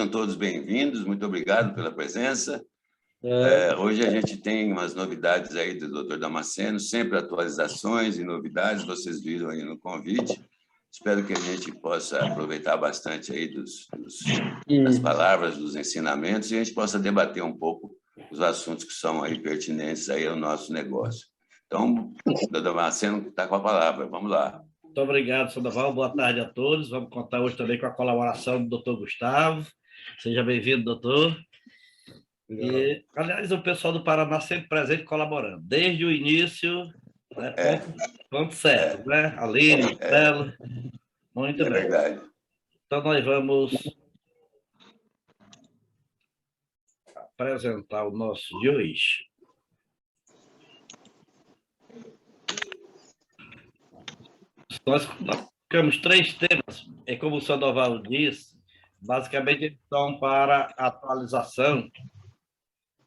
sejam todos bem-vindos, muito obrigado pela presença. Hoje a gente tem umas novidades aí do Dr. Damasceno, sempre atualizações e novidades, vocês viram aí no convite. Espero que a gente possa aproveitar bastante aí das palavras, dos ensinamentos, e a gente possa debater um pouco os assuntos que são aí pertinentes aí ao nosso negócio. Então, o Dr. Damasceno está com a palavra, vamos lá. Muito obrigado, Sandoval. Boa tarde a todos. Vamos contar hoje também com a colaboração do Dr. Gustavo. Seja bem-vindo, doutor. E, aliás, o pessoal do Paraná sempre presente colaborando, desde o início, né, ponto certo, né? Aline, Belo, muito bem. Verdade. Então, nós vamos apresentar o nosso de hoje. Nós colocamos 3 temas, é como o Sandoval disse, basicamente eles são para atualização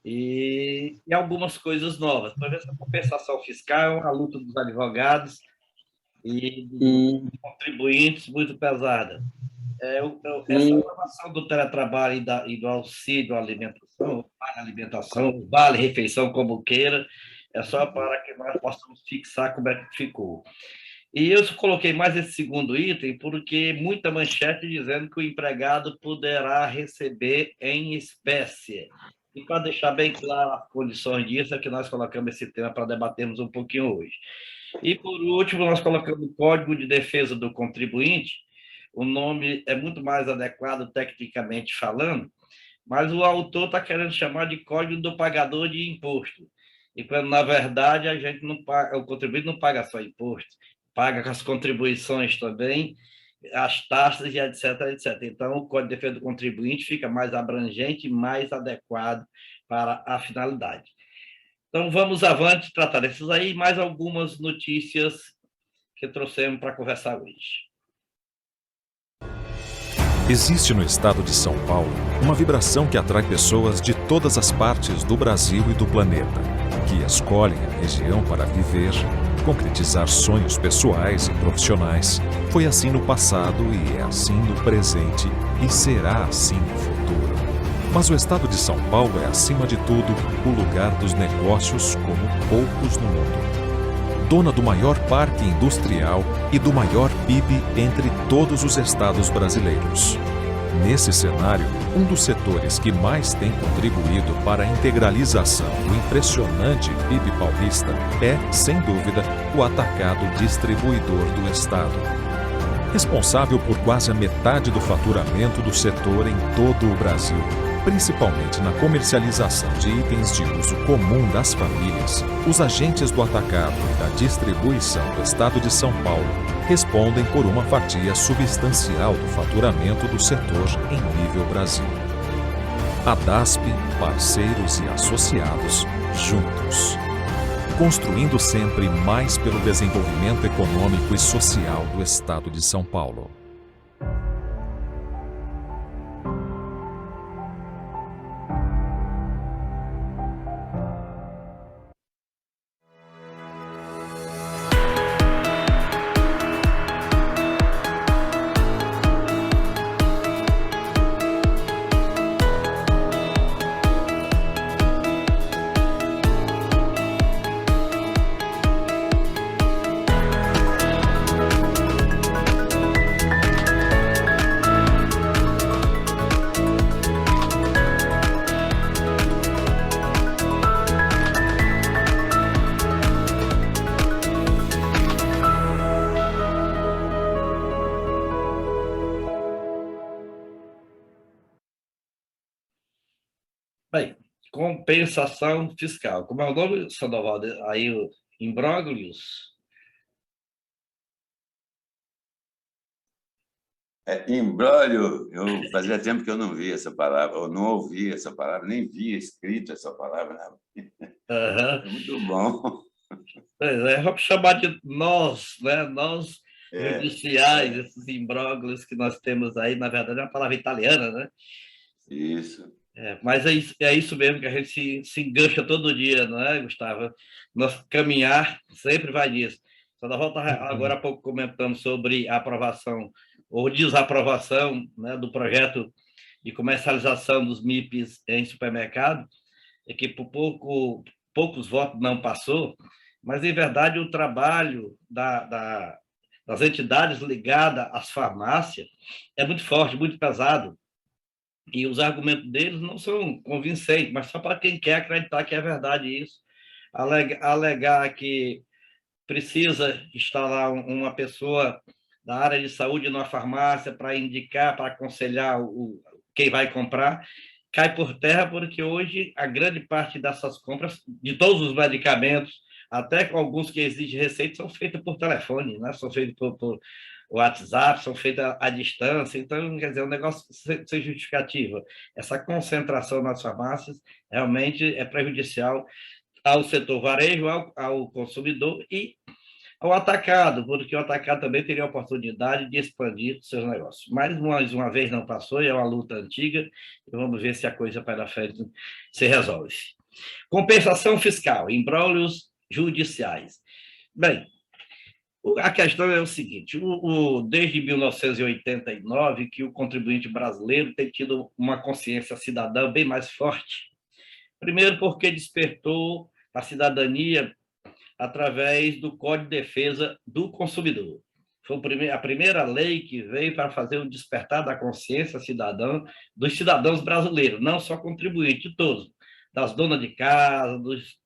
e algumas coisas novas. Por exemplo, a compensação fiscal, a luta dos advogados e dos contribuintes muito pesada. Essa aprovação do teletrabalho e do auxílio à alimentação, vale refeição, como queira, é só para que nós possamos fixar como é que ficou. E eu coloquei mais esse segundo item porque muita manchete dizendo que o empregado poderá receber em espécie. E para deixar bem claro as condições disso, é que nós colocamos esse tema para debatermos um pouquinho hoje. E, por último, nós colocamos o Código de Defesa do Contribuinte. O nome é muito mais adequado tecnicamente falando, mas o autor está querendo chamar de Código do Pagador de Imposto. E quando, na verdade, a gente não paga, o contribuinte não paga só imposto, paga com as contribuições também, as taxas e etc, etc. Então, o Código de Defesa do Contribuinte fica mais abrangente e mais adequado para a finalidade. Então, vamos avante tratar desses aí e mais algumas notícias que trouxemos para conversar hoje. Existe no estado de São Paulo uma vibração que atrai pessoas de todas as partes do Brasil e do planeta, que escolhem a região para viver, concretizar sonhos pessoais e profissionais. Foi assim no passado e é assim no presente e será assim no futuro. Mas o estado de São Paulo é, acima de tudo, o lugar dos negócios como poucos no mundo. Dona do maior parque industrial e do maior PIB entre todos os estados brasileiros. Nesse cenário, um dos setores que mais tem contribuído para a integralização do impressionante PIB paulista é, sem dúvida, o atacado distribuidor do estado. Responsável por quase a metade do faturamento do setor em todo o Brasil, principalmente na comercialização de itens de uso comum das famílias, os agentes do atacado e da distribuição do estado de São Paulo respondem por uma fatia substancial do faturamento do setor em nível Brasil. A DASP, parceiros e associados, juntos. Construindo sempre mais pelo desenvolvimento econômico e social do estado de São Paulo. Bem, compensação fiscal. Como é o nome, Sandoval? Aí, o imbróglios? Imbróglio, eu fazia tempo que eu não via essa palavra, ou não ouvia essa palavra, nem via escrito essa palavra. É muito bom. Pois é, vamos chamar de nós, né? Nós judiciais, esses imbróglios que nós temos aí, na verdade, é uma palavra italiana, né? Isso. Mas é isso mesmo que a gente se engancha todo dia, não é, Gustavo? Nosso caminhar sempre vai nisso. Só da volta agora há pouco comentamos sobre a aprovação ou desaprovação, né, do projeto de comercialização dos MIPs em supermercado, é que por poucos votos não passou, mas, em verdade, o trabalho das entidades ligadas às farmácias é muito forte, muito pesado, e os argumentos deles não são convincentes, mas só para quem quer acreditar que é verdade isso. Alegar que precisa instalar uma pessoa da área de saúde numa farmácia para indicar, para aconselhar quem vai comprar, cai por terra, porque hoje a grande parte dessas compras, de todos os medicamentos, até alguns que exigem receita, são feitos por telefone, né? São feitos por WhatsApp, são feitos à distância. Então, quer dizer, o negócio sem justificativa. Essa concentração nas farmácias realmente é prejudicial ao setor varejo, ao consumidor e ao atacado, porque o atacado também teria a oportunidade de expandir seus negócios. Mas, mais uma vez, não passou, e é uma luta antiga, e vamos ver se a coisa para frente se resolve. Compensação fiscal, imbróglios judiciais. Bem, a questão é o seguinte, desde 1989, que o contribuinte brasileiro tem tido uma consciência cidadã bem mais forte. Primeiro, porque despertou a cidadania através do Código de Defesa do Consumidor. Foi a primeira lei que veio para fazer o despertar da consciência cidadã dos cidadãos brasileiros, não só contribuintes, de todos, das donas de casa,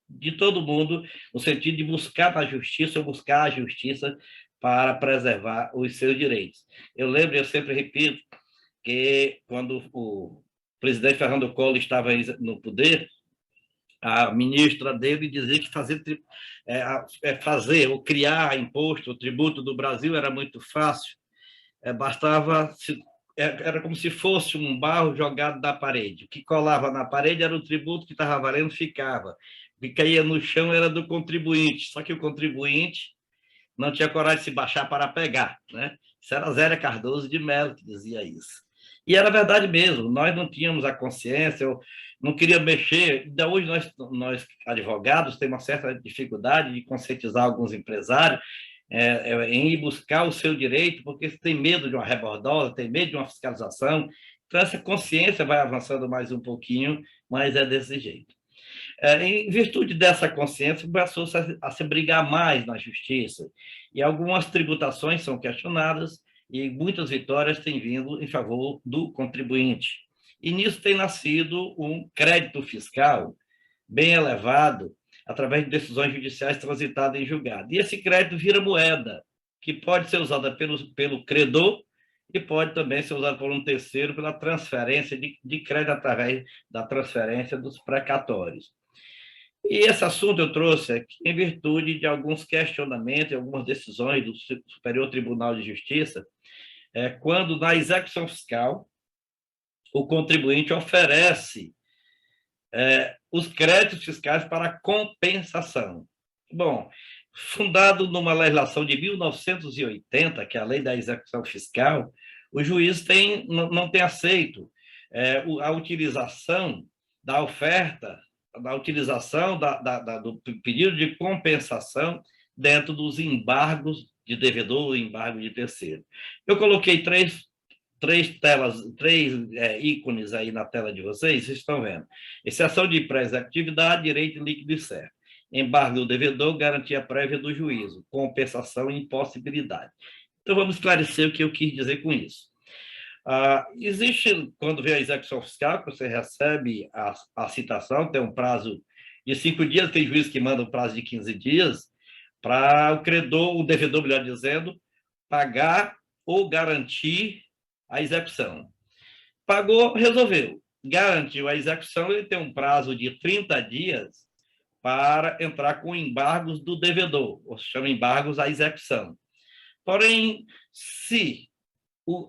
de todo mundo, no sentido de buscar a justiça para preservar os seus direitos. Eu sempre repito, que quando o presidente Fernando Collor estava no poder, a ministra dele dizia que fazer ou criar imposto, o tributo do Brasil era muito fácil, era como se fosse um barro jogado na parede. O que colava na parede era o tributo, que estava valendo, ficava. O que caía no chão era do contribuinte, só que o contribuinte não tinha coragem de se baixar para pegar, né? Isso era Zélia Cardoso de Mello que dizia isso. E era verdade mesmo, nós não tínhamos a consciência, eu não queria mexer. Ainda hoje nós advogados temos uma certa dificuldade de conscientizar alguns empresários em ir buscar o seu direito, porque tem medo de uma rebordosa, tem medo de uma fiscalização. Então, essa consciência vai avançando mais um pouquinho, mas é desse jeito. Em virtude dessa consciência, começou a se brigar mais na justiça, e algumas tributações são questionadas, e muitas vitórias têm vindo em favor do contribuinte. E nisso tem nascido um crédito fiscal bem elevado, através de decisões judiciais transitadas em julgado. E esse crédito vira moeda, que pode ser usada pelo credor e pode também ser usada por um terceiro pela transferência de crédito através da transferência dos precatórios. E esse assunto eu trouxe aqui em virtude de alguns questionamentos e algumas decisões do Superior Tribunal de Justiça, quando na execução fiscal o contribuinte oferece os créditos fiscais para compensação. Bom, fundado numa legislação de 1980, que é a Lei da Execução Fiscal, o juiz não tem aceito a utilização da oferta, da utilização do pedido de compensação dentro dos embargos de devedor e embargo de terceiro. Eu coloquei três ícones aí na tela de vocês estão vendo. Exceção de pré-executividade, direito líquido e certo. Embargo do devedor, garantia prévia do juízo. Compensação e impossibilidade. Então, vamos esclarecer o que eu quis dizer com isso. Existe, quando vem a execução fiscal, que você recebe a citação, tem um prazo de 5 dias, tem juiz que manda um prazo de 15 dias, para o credor, o devedor, melhor dizendo, pagar ou garantir a execução. Pagou, resolveu. Garantiu a execução, ele tem um prazo de 30 dias para entrar com embargos do devedor, ou se chama embargos à execução. Porém, se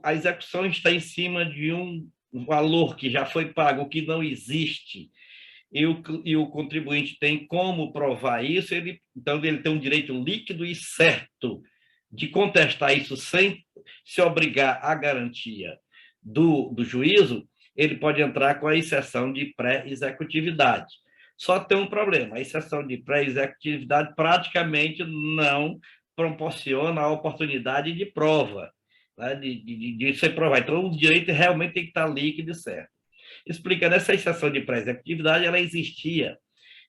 a execução está em cima de um valor que já foi pago, que não existe, e o contribuinte tem como provar isso, então ele tem um direito líquido e certo de contestar isso sem se obrigar à garantia do juízo, ele pode entrar com a exceção de pré-executividade. Só tem um problema, a exceção de pré-executividade praticamente não proporciona a oportunidade de prova. né, de ser provado. Então, o direito realmente tem que estar líquido e certo. Explicando, essa exceção de pré-executividade, ela existia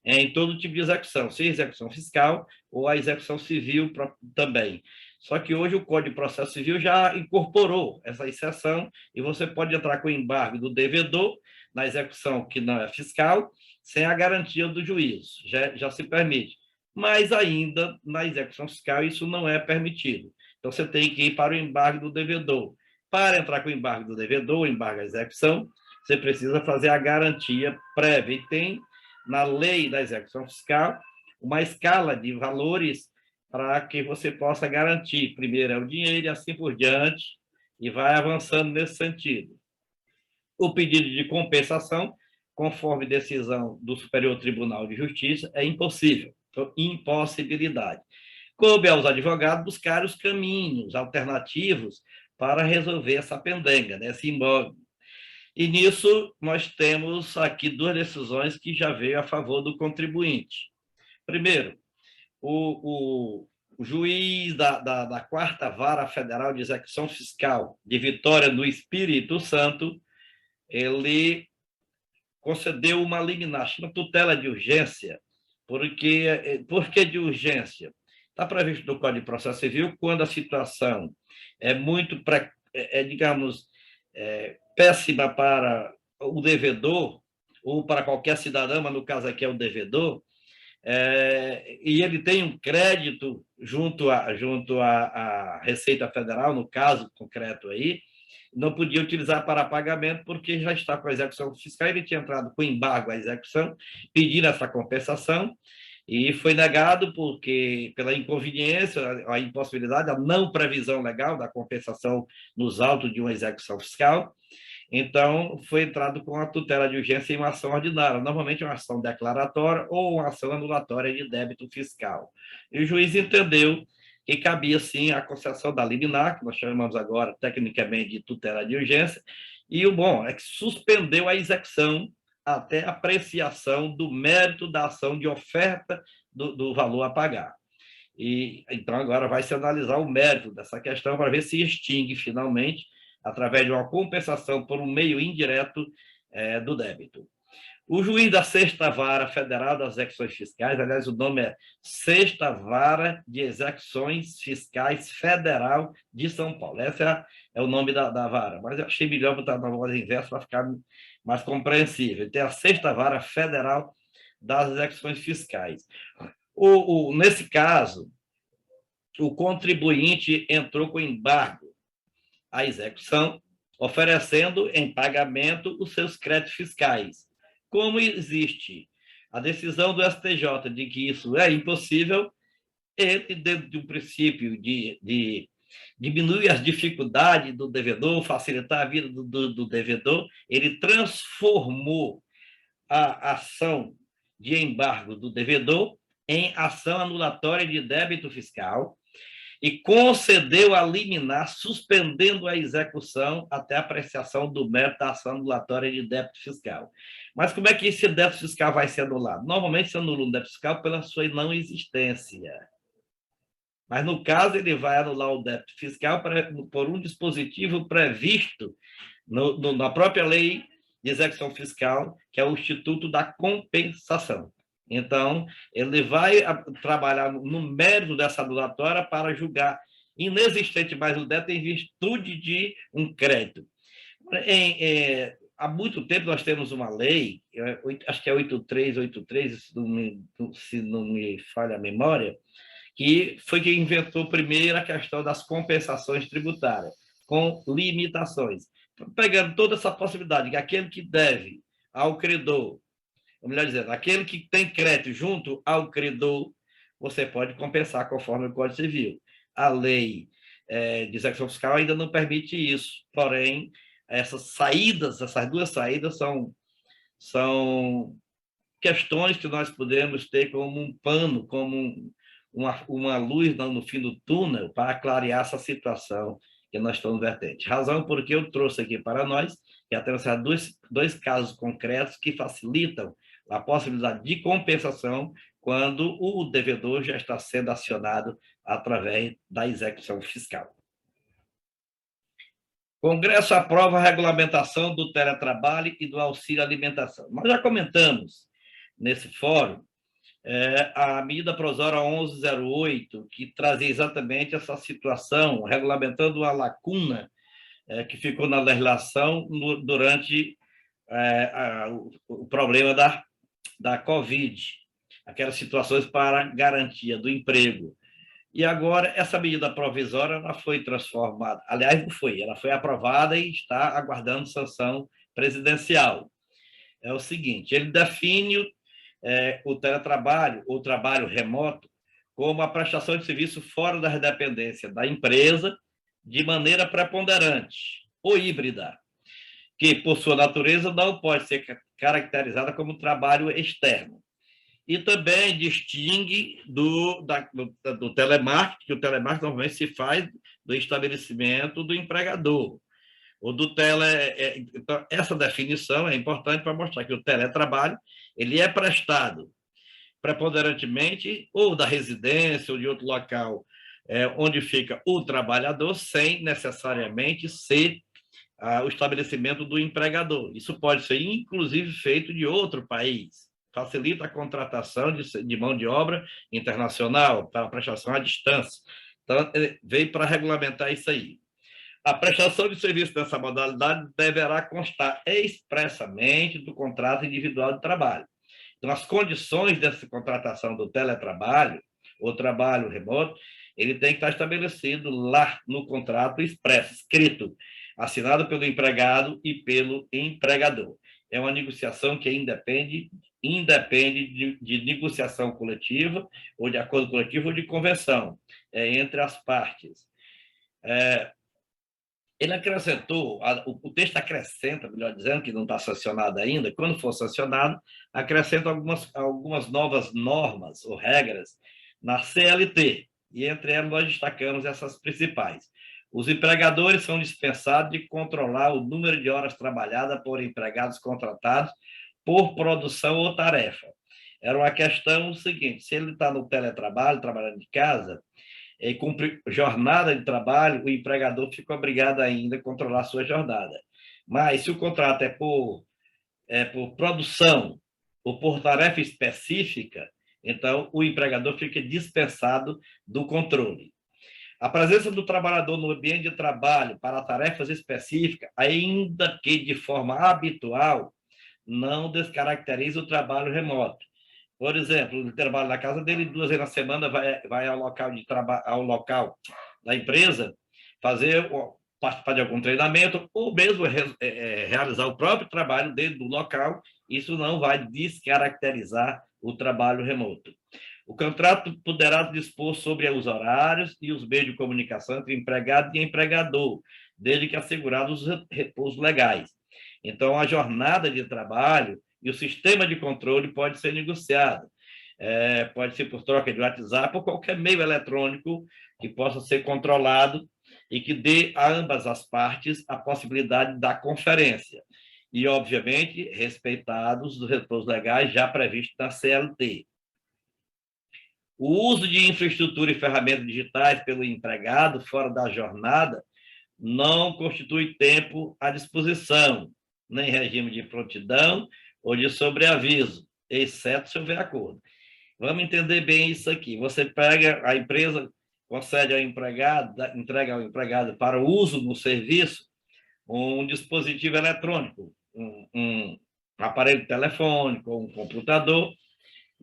em todo tipo de execução, seja execução fiscal ou a execução civil também. Só que hoje o Código de Processo Civil já incorporou essa exceção e você pode entrar com o embargo do devedor na execução que não é fiscal, sem a garantia do juízo, já se permite. Mas ainda na execução fiscal isso não é permitido. Então você tem que ir para o embargo do devedor. Para entrar com o embargo do devedor, o embargo à execução, você precisa fazer a garantia prévia. E tem na lei da execução fiscal uma escala de valores para que você possa garantir. Primeiro é o dinheiro e assim por diante, e vai avançando nesse sentido. O pedido de compensação, conforme decisão do Superior Tribunal de Justiça, é impossível, então, impossibilidade. Coube aos advogados buscar os caminhos alternativos para resolver essa pendenga, né, esse imbróglio. E nisso nós temos aqui duas decisões que já veio a favor do contribuinte. Primeiro, o juiz da 4ª Vara Federal de Execução Fiscal de Vitória do Espírito Santo, ele concedeu uma liminar, chama tutela de urgência. Por que de urgência? Está previsto no Código de Processo Civil quando a situação é muito, digamos, péssima para o devedor, ou para qualquer cidadão, mas no caso aqui é o devedor, e ele tem um crédito junto à Receita Federal, no caso concreto aí, não podia utilizar para pagamento porque já está com a execução fiscal, ele tinha entrado com embargo à execução, pedindo essa compensação, e foi negado pela inconveniência, a impossibilidade, a não previsão legal da compensação nos autos de uma execução fiscal. Então, foi entrado com a tutela de urgência em uma ação ordinária, normalmente uma ação declaratória ou uma ação anulatória de débito fiscal. E o juiz entendeu que cabia, sim, a concessão da liminar, que nós chamamos agora, tecnicamente, de tutela de urgência, e o bom é que suspendeu a execução até a apreciação do mérito da ação de oferta do valor a pagar. E, então, agora vai se analisar o mérito dessa questão para ver se extingue, finalmente, através de uma compensação por um meio indireto do débito. O juiz da 6ª Vara Federal das Execuções Fiscais, aliás, o nome é 6ª Vara de Execuções Fiscais Federal de São Paulo. Esse é o nome da vara, mas eu achei melhor botar na voz inversa para ficar mais compreensível. Tem a 6ª Vara Federal das Execuções Fiscais. Nesse caso, o contribuinte entrou com embargo à execução, oferecendo em pagamento os seus créditos fiscais. Como existe a decisão do STJ de que isso é impossível, ele, dentro de um princípio de diminuir as dificuldades do devedor, facilitar a vida do devedor, ele transformou a ação de embargo do devedor em ação anulatória de débito fiscal, e concedeu a liminar, suspendendo a execução até a apreciação do mérito da ação anulatória de débito fiscal. Mas como é que esse débito fiscal vai ser anulado? Normalmente se anula um débito fiscal pela sua não existência. Mas, no caso, ele vai anular o débito fiscal por um dispositivo previsto na própria lei de execução fiscal, que é o Instituto da Compensação. Então, ele vai trabalhar no mérito dessa anulatória para julgar inexistente mais o débito em virtude de um crédito. Há muito tempo nós temos uma lei, acho que é 8383, se não me falha a memória, que foi quem inventou primeiro a questão das compensações tributárias, com limitações. Pegando toda essa possibilidade, que aquele que deve ao credor, ou melhor dizendo, aquele que tem crédito junto ao credor, você pode compensar conforme o Código Civil. A lei de execução fiscal ainda não permite isso, porém, essas duas saídas são questões que nós podemos ter como um pano, como uma luz no fim do túnel para clarear essa situação que nós estamos vertente. Razão porque eu trouxe aqui para nós, que temos dois casos concretos que facilitam a possibilidade de compensação quando o devedor já está sendo acionado através da execução fiscal. Congresso aprova a regulamentação do teletrabalho e do auxílio alimentação. Nós já comentamos nesse fórum a medida provisória 1108, que trazia exatamente essa situação, regulamentando uma lacuna que ficou na legislação durante o problema da Covid, aquelas situações para garantia do emprego. E agora, essa medida provisória ela foi transformada, aliás, não foi, ela foi aprovada e está aguardando sanção presidencial. É o seguinte, ele define o teletrabalho, ou trabalho remoto, como a prestação de serviço fora da dependência da empresa, de maneira preponderante ou híbrida, que, por sua natureza, não pode ser caracterizada como trabalho externo. E também distingue do telemarketing, que o telemarketing normalmente se faz do estabelecimento do empregador. Então, essa definição é importante para mostrar que o teletrabalho ele é prestado preponderantemente ou da residência ou de outro local onde fica o trabalhador, sem necessariamente ser o estabelecimento do empregador. Isso pode ser, inclusive, feito de outro país. Facilita a contratação de mão de obra internacional para a prestação à distância. Então, veio para regulamentar isso aí. A prestação de serviço dessa modalidade deverá constar expressamente do contrato individual de trabalho. Então, as condições dessa contratação do teletrabalho, ou trabalho remoto, ele tem que estar estabelecido lá no contrato expresso, escrito, assinado pelo empregado e pelo empregador. É uma negociação que independe de negociação coletiva, ou de acordo coletivo, ou de convenção, entre as partes. Ele acrescentou, o texto acrescenta, melhor dizendo, que não está sancionado ainda, quando for sancionado, acrescenta algumas novas normas ou regras na CLT, e entre elas nós destacamos essas principais. Os empregadores são dispensados de controlar o número de horas trabalhadas por empregados contratados por produção ou tarefa. Era uma questão seguinte, se ele está no teletrabalho, trabalhando de casa, e cumpre jornada de trabalho, o empregador fica obrigado ainda a controlar a sua jornada. Mas se o contrato é por produção ou por tarefa específica, então o empregador fica dispensado do controle. A presença do trabalhador no ambiente de trabalho para tarefas específicas, ainda que de forma habitual, não descaracteriza o trabalho remoto. Por exemplo, ele trabalha na casa dele 2 vezes na semana, vai ao local de trabalho, ao local da empresa, participar de algum treinamento, ou mesmo realizar o próprio trabalho dentro do local. Isso não vai descaracterizar o trabalho remoto. O contrato poderá dispor sobre os horários e os meios de comunicação entre empregado e empregador, desde que assegurados os repousos legais. Então, a jornada de trabalho e o sistema de controle pode ser negociado. Pode ser por troca de WhatsApp ou qualquer meio eletrônico que possa ser controlado e que dê a ambas as partes a possibilidade da conferência. E, obviamente, respeitados os repousos legais já previstos na CLT. O uso de infraestrutura e ferramentas digitais pelo empregado fora da jornada não constitui tempo à disposição, nem regime de prontidão ou de sobreaviso, exceto se houver acordo. Vamos entender bem isso aqui. Você pega, a empresa concede ao empregado, entrega ao empregado para o uso no serviço um dispositivo eletrônico, um aparelho telefônico, um computador,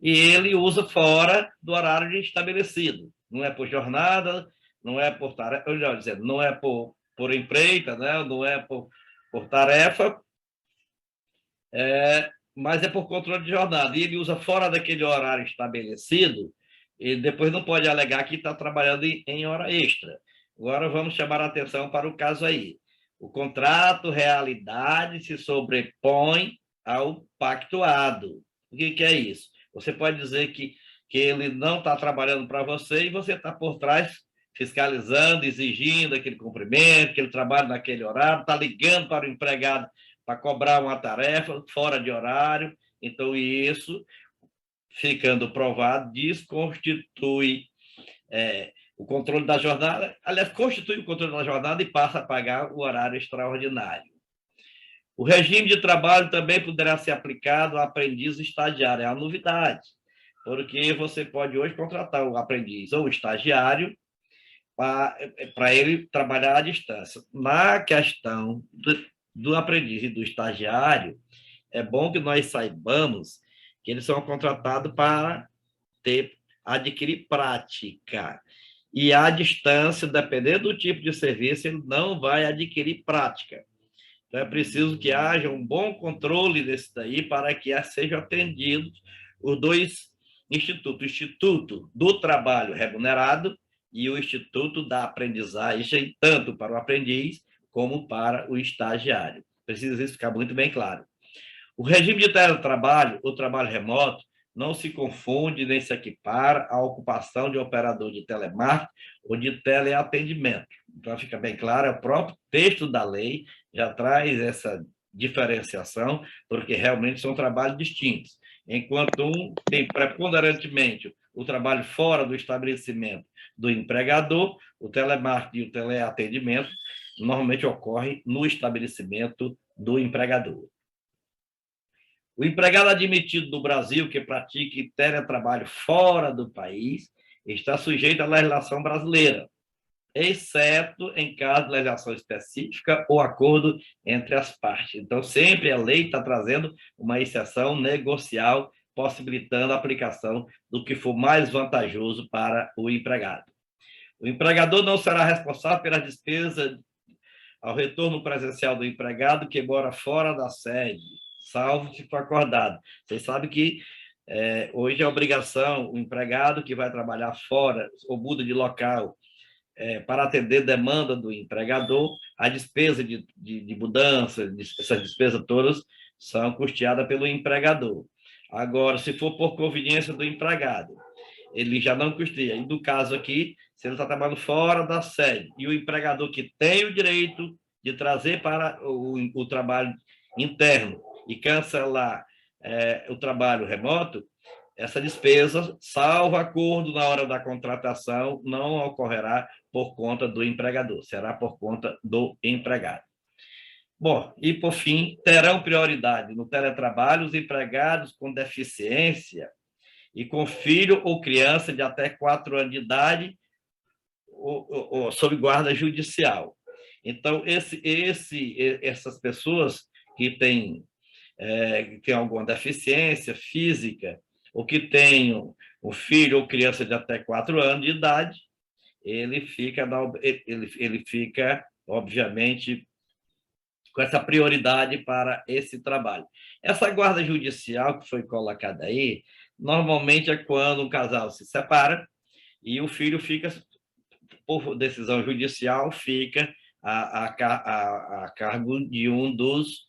e ele usa fora do horário estabelecido. Não é por jornada, não é por tarefa, melhor dizendo, não é por empreita, né? Não é por tarefa, mas é por controle de jornada. E ele usa fora daquele horário estabelecido, e depois não pode alegar que está trabalhando em hora extra. Agora vamos chamar a atenção para o caso aí. O contrato realidade se sobrepõe ao pactuado. O que é isso? Você pode dizer que ele não está trabalhando para você e você está por trás fiscalizando, exigindo aquele cumprimento, que ele trabalha naquele horário, está ligando para o empregado para cobrar uma tarefa fora de horário. Então, isso, ficando provado, desconstitui o controle da jornada, aliás, constitui o controle da jornada e passa a pagar o horário extraordinário. O regime de trabalho também poderá ser aplicado a aprendiz estagiário, é uma novidade, porque você pode hoje contratar o aprendiz ou o estagiário para ele trabalhar à distância. Na questão do aprendiz e do estagiário, é bom que nós saibamos que eles são contratados para adquirir prática. E à distância, dependendo do tipo de serviço, ele não vai adquirir prática. Então, é preciso que haja um bom controle desse daí para que sejam atendidos os dois institutos, o Instituto do Trabalho Remunerado e o Instituto da Aprendizagem, tanto para o aprendiz como para o estagiário. Precisa isso ficar muito bem claro. O regime de teletrabalho, o trabalho remoto, não se confunde nem se equipara à ocupação de operador de telemarketing ou de teleatendimento. Então, fica bem claro, o próprio texto da lei já traz essa diferenciação, porque realmente são trabalhos distintos. Enquanto um tem preponderantemente o trabalho fora do estabelecimento do empregador, o telemarketing e o teleatendimento normalmente ocorre no estabelecimento do empregador. O empregado admitido no Brasil que pratique teletrabalho fora do país está sujeito à legislação brasileira, exceto em caso de legislação específica ou acordo entre as partes. Então, sempre a lei está trazendo uma exceção negocial, possibilitando a aplicação do que for mais vantajoso para o empregado. O empregador não será responsável pelas despesas ao retorno presencial do empregado que mora fora da sede, salvo se for acordado. Vocês sabem que hoje é obrigação o empregado que vai trabalhar fora ou muda de local para atender demanda do empregador, a despesa de mudança, essas despesas todas são custeadas pelo empregador. Agora, se for por conveniência do empregado, ele já não custeia. E no caso aqui, se ele está trabalhando fora da sede e o empregador que tem o direito de trazer para o trabalho interno e cancelar o trabalho remoto, essa despesa, salvo acordo na hora da contratação, não ocorrerá por conta do empregador, será por conta do empregado. Bom, e por fim, terão prioridade no teletrabalho os empregados com deficiência e com filho ou criança de até 4 anos de idade ou sob guarda judicial. Então, essas pessoas que têm alguma deficiência física ou que tenham um filho ou criança de até 4 anos de idade, ele fica, obviamente, com essa prioridade para esse trabalho. Essa guarda judicial que foi colocada aí, normalmente é quando um casal se separa e o filho fica, por decisão judicial, fica a cargo de um dos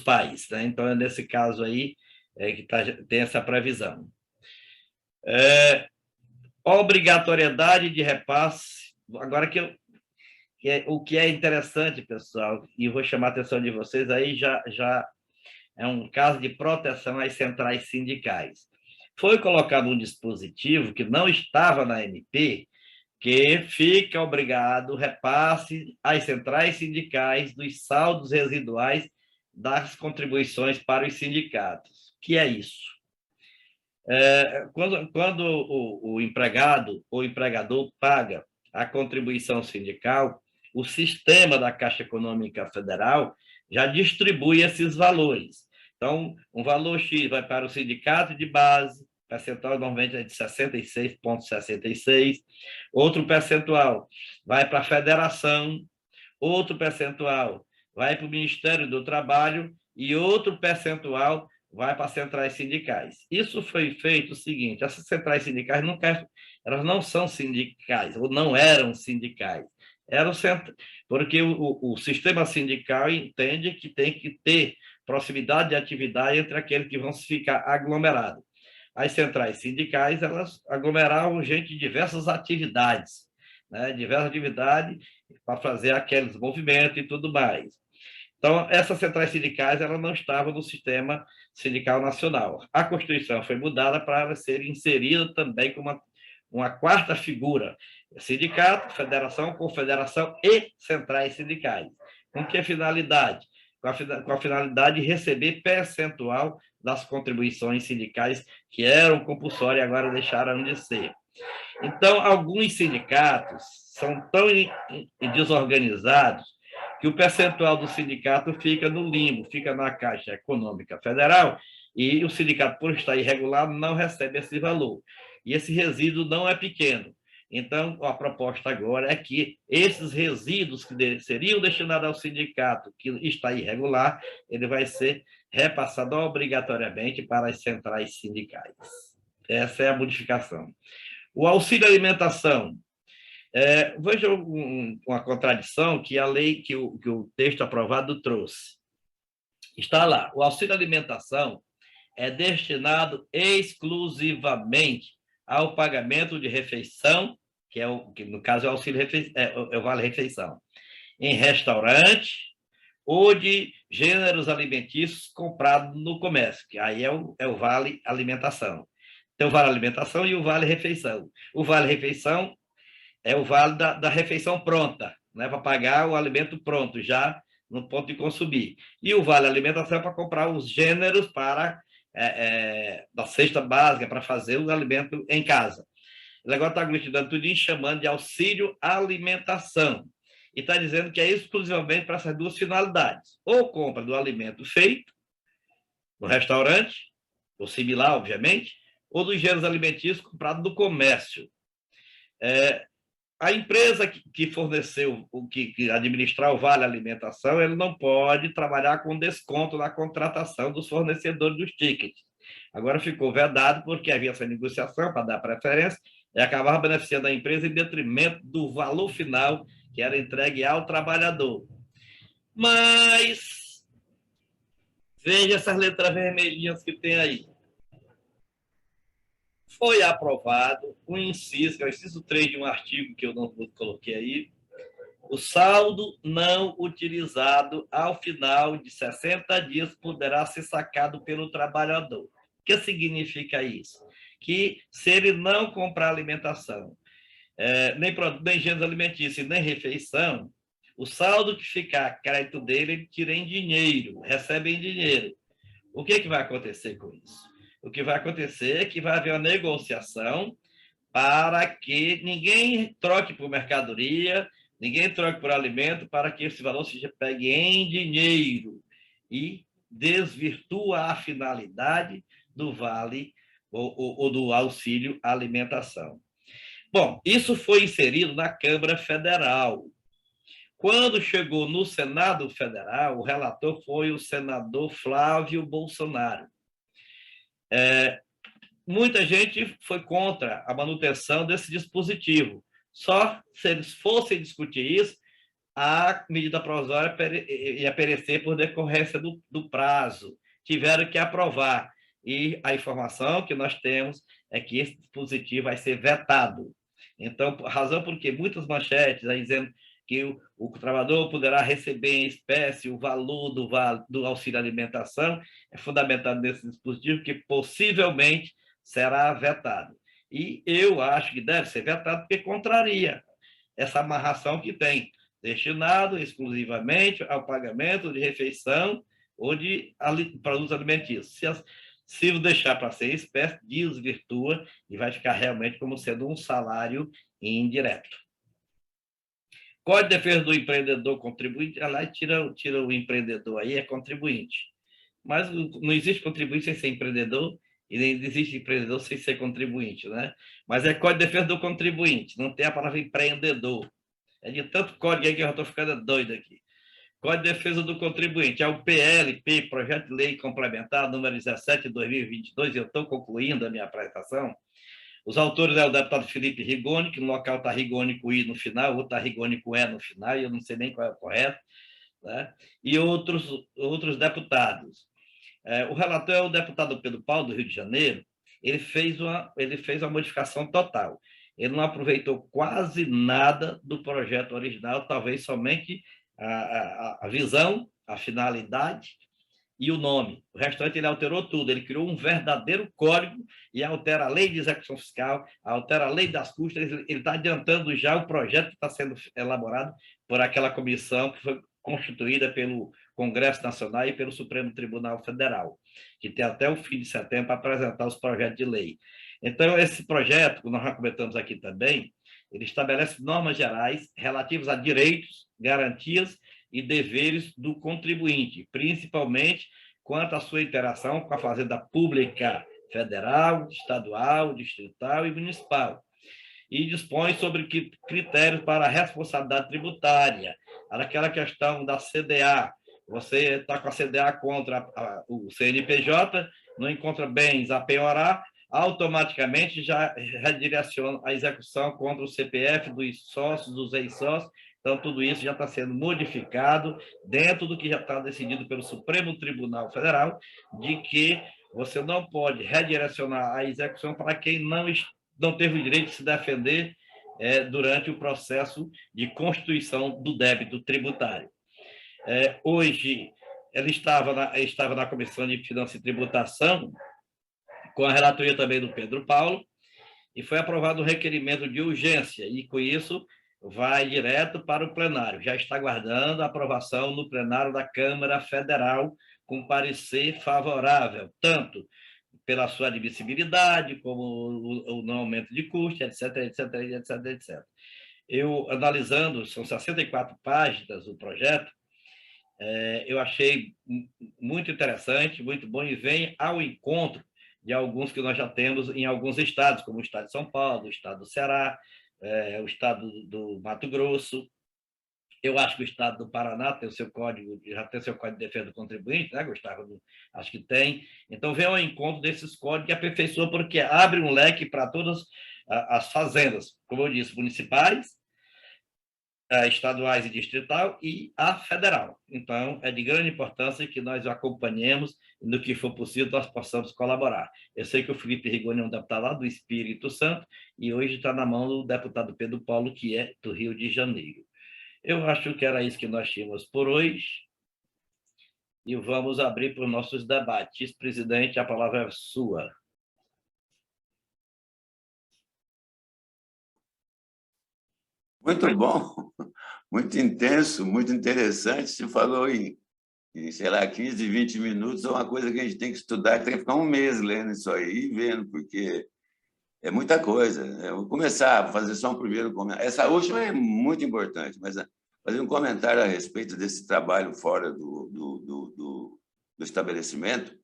pais. Né? Então, é nesse caso aí que tem essa previsão. Obrigatoriedade de repasse. Agora, o que é interessante, pessoal, e vou chamar a atenção de vocês, aí já é um caso de proteção às centrais sindicais. Foi colocado um dispositivo que não estava na MP, que fica obrigado o repasse às centrais sindicais dos saldos residuais das contribuições para os sindicatos. O que é isso? Quando o empregado ou empregador paga a contribuição sindical, o sistema da Caixa Econômica Federal já distribui esses valores. Então, um valor X vai para o sindicato de base, percentual normalmente é de 66,66%, outro percentual vai para a federação, outro percentual vai para o Ministério do Trabalho e outro percentual vai para as centrais sindicais. Isso foi feito o seguinte, essas centrais sindicais elas não são sindicais, ou não eram sindicais, porque o sistema sindical entende que tem que ter proximidade de atividade entre aqueles que vão ficar aglomerados. As centrais sindicais, elas aglomeravam gente de diversas atividades, né? Diversas atividades para fazer aqueles movimentos e tudo mais. Então, essas centrais sindicais elas não estavam no sistema sindical nacional. A Constituição foi mudada para ser inserida também como uma quarta figura, sindicato, federação, confederação e centrais sindicais. Com que finalidade? Com a finalidade de receber percentual das contribuições sindicais que eram compulsórias e agora deixaram de ser. Então, alguns sindicatos são tão desorganizados que o percentual do sindicato fica no limbo, fica na Caixa Econômica Federal, e o sindicato, por estar irregular, não recebe esse valor. E esse resíduo não é pequeno. Então, a proposta agora é que esses resíduos que seriam destinados ao sindicato que está irregular, ele vai ser repassado obrigatoriamente para as centrais sindicais. Essa é a modificação. O auxílio alimentação. Veja uma contradição que a lei, que o texto aprovado trouxe. Está lá, o auxílio alimentação é destinado exclusivamente ao pagamento de refeição, que no caso é o auxílio é o vale-refeição, em restaurante ou de gêneros alimentícios comprados no comércio, que aí é o vale-alimentação. Tem o vale-alimentação e o vale-refeição. O vale-refeição é o vale da refeição pronta, né, para pagar o alimento pronto, já no ponto de consumir. E o vale-alimentação é para comprar os gêneros da cesta básica, para fazer o alimento em casa. Ele agora está aglutinando tudo e chamando de auxílio alimentação. E está dizendo que é exclusivamente para essas duas finalidades. Ou compra do alimento feito no restaurante, ou similar, obviamente, ou dos gêneros alimentícios comprados do comércio. A empresa que forneceu, que administrar o Vale Alimentação, ele não pode trabalhar com desconto na contratação dos fornecedores dos tickets. Agora ficou vedado porque havia essa negociação para dar preferência e acabava beneficiando a empresa em detrimento do valor final que era entregue ao trabalhador. Mas veja essas letras vermelhinhas que tem aí. Foi aprovado o inciso, que é o inciso 3 de um artigo que eu não coloquei aí, o saldo não utilizado ao final de 60 dias poderá ser sacado pelo trabalhador. O que significa isso? Que se ele não comprar alimentação, nem gêneros alimentícios, nem refeição, o saldo que ficar a crédito dele, ele tira em dinheiro, recebe em dinheiro. O que vai acontecer com isso? O que vai acontecer é que vai haver uma negociação para que ninguém troque por mercadoria, ninguém troque por alimento, para que esse valor seja pegue em dinheiro e desvirtua a finalidade do vale ou do auxílio alimentação. Bom, isso foi inserido na Câmara Federal. Quando chegou no Senado Federal, o relator foi o senador Flávio Bolsonaro. Muita gente foi contra a manutenção desse dispositivo. Só se eles fossem discutir isso, a medida provisória ia perecer por decorrência do prazo. Tiveram que aprovar. E a informação que nós temos é que esse dispositivo vai ser vetado. Então, a razão por que muitas manchetes aí dizendo que o trabalhador poderá receber em espécie o valor do auxílio alimentação é fundamentado nesse dispositivo, que possivelmente será vetado. E eu acho que deve ser vetado porque contraria essa amarração que tem, destinado exclusivamente ao pagamento de refeição ou de produtos alimentícios. Se deixar para ser espécie, desvirtua e vai ficar realmente como sendo um salário indireto. Código de Defesa do Empreendedor Contribuinte, lá tira o empreendedor aí, é contribuinte. Mas não existe contribuinte sem ser empreendedor e nem existe empreendedor sem ser contribuinte, né? Mas é Código de Defesa do Contribuinte, não tem a palavra empreendedor. É de tanto código aí que eu já estou ficando doido aqui. Código de Defesa do Contribuinte, é o PLP, Projeto de Lei Complementar, número 17 de 2022, e eu estou concluindo a minha apresentação. Os autores é o deputado Felipe Rigoni, que no local está Rigoni com I no final, outro está Rigoni com E no final, e eu não sei nem qual é o correto, né? E outros deputados. O relator é o deputado Pedro Paulo, do Rio de Janeiro. Ele fez uma modificação total. Ele não aproveitou quase nada do projeto original, talvez somente a visão, a finalidade e o nome. O restante ele alterou tudo, ele criou um verdadeiro código e altera a lei de execução fiscal, altera a lei das custas, ele está adiantando já o projeto que está sendo elaborado por aquela comissão que foi constituída pelo Congresso Nacional e pelo Supremo Tribunal Federal, que tem até o fim de setembro para apresentar os projetos de lei. Então, esse projeto, que nós já comentamos aqui também, ele estabelece normas gerais relativas a direitos, garantias e deveres do contribuinte, principalmente quanto à sua interação com a fazenda pública federal, estadual, distrital e municipal. E dispõe sobre critérios para a responsabilidade tributária, aquela questão da CDA. Você está com a CDA contra o CNPJ, não encontra bens a penhorar, automaticamente já redireciona a execução contra o CPF dos sócios, dos ex-sócios. Então, tudo isso já está sendo modificado dentro do que já está decidido pelo Supremo Tribunal Federal, de que você não pode redirecionar a execução para quem não teve o direito de se defender durante o processo de constituição do débito tributário. Hoje, ele estava na Comissão de Finanças e Tributação, com a relatoria também do Pedro Paulo, e foi aprovado um requerimento de urgência, e com isso vai direto para o plenário. Já está aguardando a aprovação no plenário da Câmara Federal, com parecer favorável, tanto pela sua admissibilidade, como o não aumento de custo, etc, etc, etc, etc. Eu, analisando, são 64 páginas o projeto, eu achei muito interessante, muito bom, e vem ao encontro de alguns que nós já temos em alguns estados, como o estado de São Paulo, o estado do Ceará, o estado do Mato Grosso. Eu acho que o estado do Paraná tem o seu código, já tem o seu código de defesa do contribuinte, né, Gustavo? Acho que tem. Então, vem ao encontro desses códigos e aperfeiçoa, porque abre um leque para todas as fazendas, como eu disse, municipais, estaduais e distrital, e a federal. Então, é de grande importância que nós acompanhemos e, no que for possível, nós possamos colaborar. Eu sei que o Felipe Rigoni é um deputado lá do Espírito Santo e hoje está na mão do deputado Pedro Paulo, que é do Rio de Janeiro. Eu acho que era isso que nós tínhamos por hoje e vamos abrir para os nossos debates. Presidente, a palavra é sua. Muito bom, muito intenso, muito interessante. Você falou em, sei lá, 15, 20 minutos, é uma coisa que a gente tem que estudar, tem que ficar um mês lendo isso aí e vendo, porque é muita coisa. Eu vou começar a fazer só um primeiro comentário. Essa última é muito importante, mas fazer um comentário a respeito desse trabalho fora do estabelecimento.